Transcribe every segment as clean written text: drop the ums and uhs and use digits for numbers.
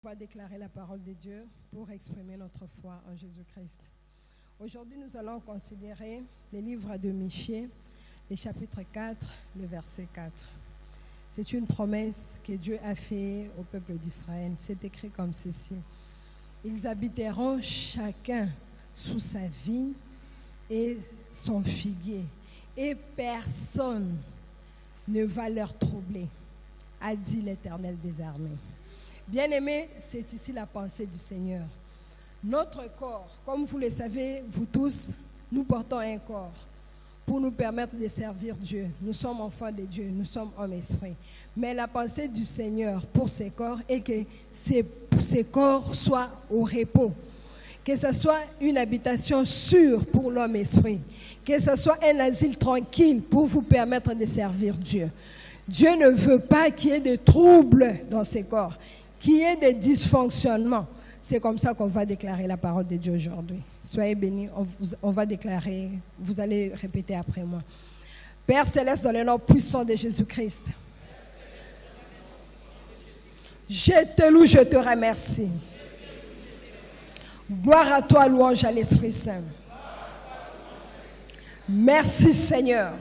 On va déclarer la parole de Dieu pour exprimer notre foi en Jésus-Christ. Aujourd'hui, nous allons considérer le livre de Michée, le chapitre 4, le verset 4. C'est une promesse que Dieu a faite au peuple d'Israël. C'est écrit comme ceci. Ils habiteront chacun sous sa vigne et son figuier, et personne ne va leur troubler, a dit l'Éternel des armées. Bien-aimés, c'est ici la pensée du Seigneur. Notre corps, comme vous le savez, vous tous, nous portons un corps pour nous permettre de servir Dieu. Nous sommes enfants de Dieu, nous sommes hommes esprits. Mais la pensée du Seigneur pour ces corps est que ces corps soient au repos. Que ce soit une habitation sûre pour l'homme esprit. Que ce soit un asile tranquille pour vous permettre de servir Dieu. Dieu ne veut pas qu'il y ait de troubles dans ces corps, qu'il y ait des dysfonctionnements. C'est comme ça qu'on va déclarer la parole de Dieu aujourd'hui. Soyez bénis, on va déclarer, vous allez répéter après moi. Père Céleste, dans le nom puissant de Jésus-Christ, je te loue, je te remercie. Gloire à toi, louange à l'Esprit Saint. Merci Seigneur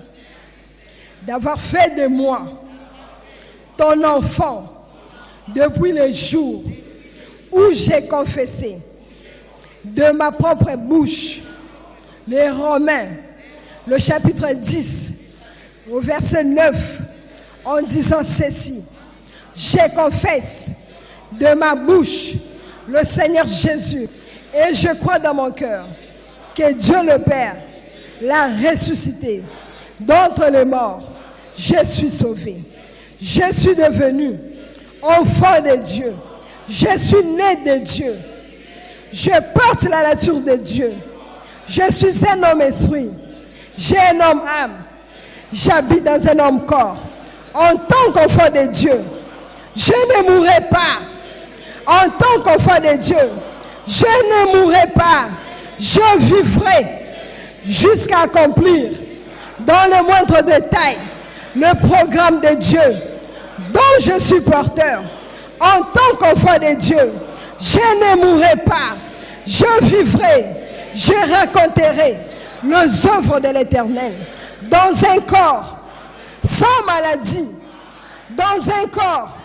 d'avoir fait de moi ton enfant depuis le jour où j'ai confessé de ma propre bouche les Romains, le chapitre 10, au verset 9, en disant ceci. Je confesse de ma bouche le Seigneur Jésus et je crois dans mon cœur que Dieu le Père l'a ressuscité d'entre les morts. Je suis sauvé. Je suis devenu enfant de Dieu. Je suis né de Dieu. Je porte la nature de Dieu. Je suis un homme esprit. J'ai un homme âme. J'habite dans un homme corps. En tant qu'enfant de Dieu, je ne mourrai pas. En tant qu'enfant de Dieu, je ne mourrai pas. Je vivrai jusqu'à accomplir dans le moindre détail le programme de Dieu dont je suis porteur. En tant qu'enfant de Dieu, je ne mourrai pas, je vivrai, je raconterai les œuvres de l'Éternel dans un corps sans maladie, dans un corps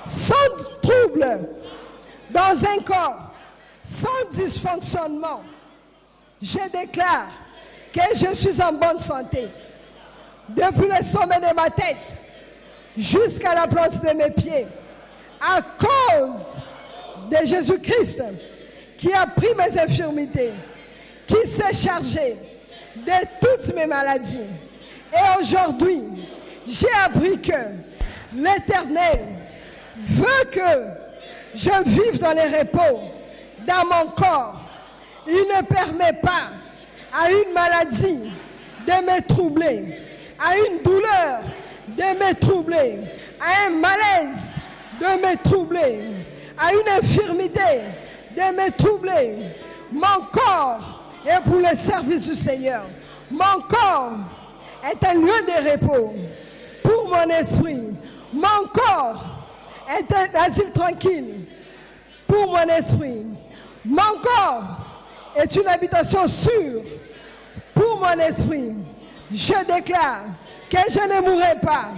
sans trouble, dans un corps sans dysfonctionnement. Je déclare que je suis en bonne santé depuis le sommet de ma tête jusqu'à la plante de mes pieds, à cause de Jésus-Christ qui a pris mes infirmités, qui s'est chargé de toutes mes maladies. Et aujourd'hui, j'ai appris que l'Éternel veut que je vive dans les repos, dans mon corps. Il ne permet pas à une maladie de me troubler, à une douleur de me troubler, à un malaise de me troubler, à une infirmité de me troubler. Mon corps est pour le service du Seigneur. Mon corps est un lieu de repos pour mon esprit. Mon corps est un asile tranquille pour mon esprit. Mon corps est une habitation sûre pour mon esprit. Je déclare que je ne mourrai pas,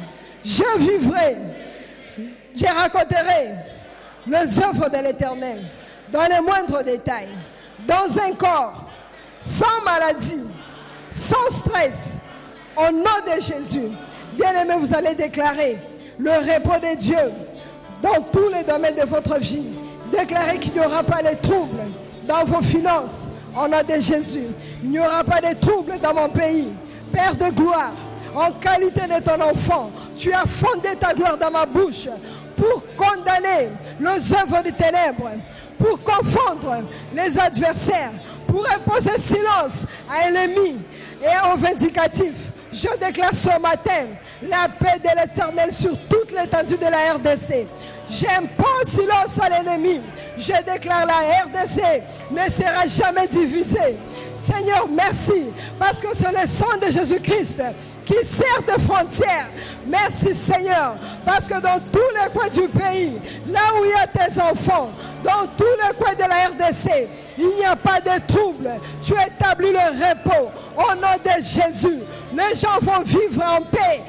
je vivrai, je raconterai les œuvres de l'Éternel dans les moindres détails, dans un corps sans maladie, sans stress, au nom de Jésus. Bien-aimés, vous allez déclarer le repos de Dieu dans tous les domaines de votre vie. Déclarez qu'il n'y aura pas de troubles dans vos finances, au nom de Jésus. Il n'y aura pas de troubles dans mon pays. Père de gloire, en qualité de ton enfant, tu as fondé ta gloire dans ma bouche pour condamner les œuvres des ténèbres, pour confondre les adversaires, pour imposer silence à l'ennemi et aux vindicatifs. Je déclare ce matin la paix de l'Éternel sur toute l'étendue de la RDC. J'impose silence à l'ennemi. Je déclare la RDC ne sera jamais divisée. Seigneur, merci, parce que c'est le sang de Jésus-Christ qui sert de frontière. Merci Seigneur, parce que dans tous les coins du pays, là où il y a tes enfants, dans tous les coins de la RDC, il n'y a pas de trouble. Tu établis le repos au nom de Jésus. Les gens vont vivre en paix.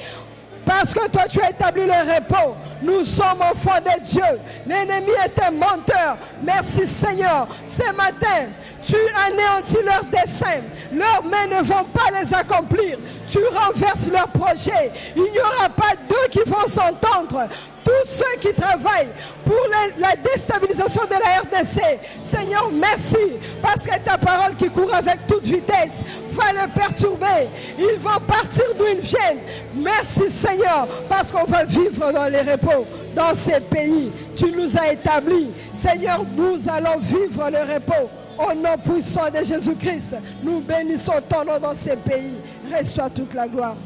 Parce que toi, tu as établi le repos. Nous sommes enfants de Dieu. L'ennemi est un menteur. Merci Seigneur. Ce matin, tu anéantis leurs desseins. Leurs mains ne vont pas les accomplir. Tu renverses leurs projets. Il n'y aura pas d'eux qui vont s'entendre. Tous ceux qui travaillent pour la déstabilisation de la RDC, Seigneur, merci, parce que ta parole qui court avec toute vitesse va les perturber. Ils vont partir d'où ils viennent. Merci Seigneur, parce qu'on va vivre dans les repos, dans ces pays. Tu nous as établis. Seigneur, nous allons vivre le repos. Au nom puissant de Jésus-Christ, nous bénissons ton nom dans ces pays. Reçois toute la gloire.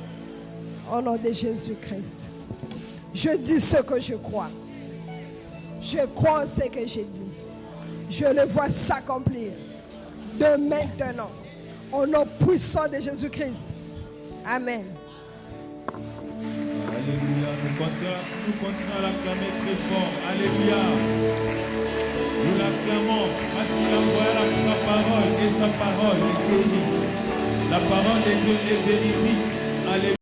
Au nom de Jésus-Christ. Je dis ce que je crois. Je crois en ce que j'ai dit. Je le vois s'accomplir de maintenant. Au nom puissant de Jésus-Christ. Amen. Alléluia. Nous continuons à l'acclamer très fort. Alléluia. Nous l'acclamons parce qu'il a envoyé sa parole et sa parole est guérie. La parole de Dieu est véridique. Alléluia.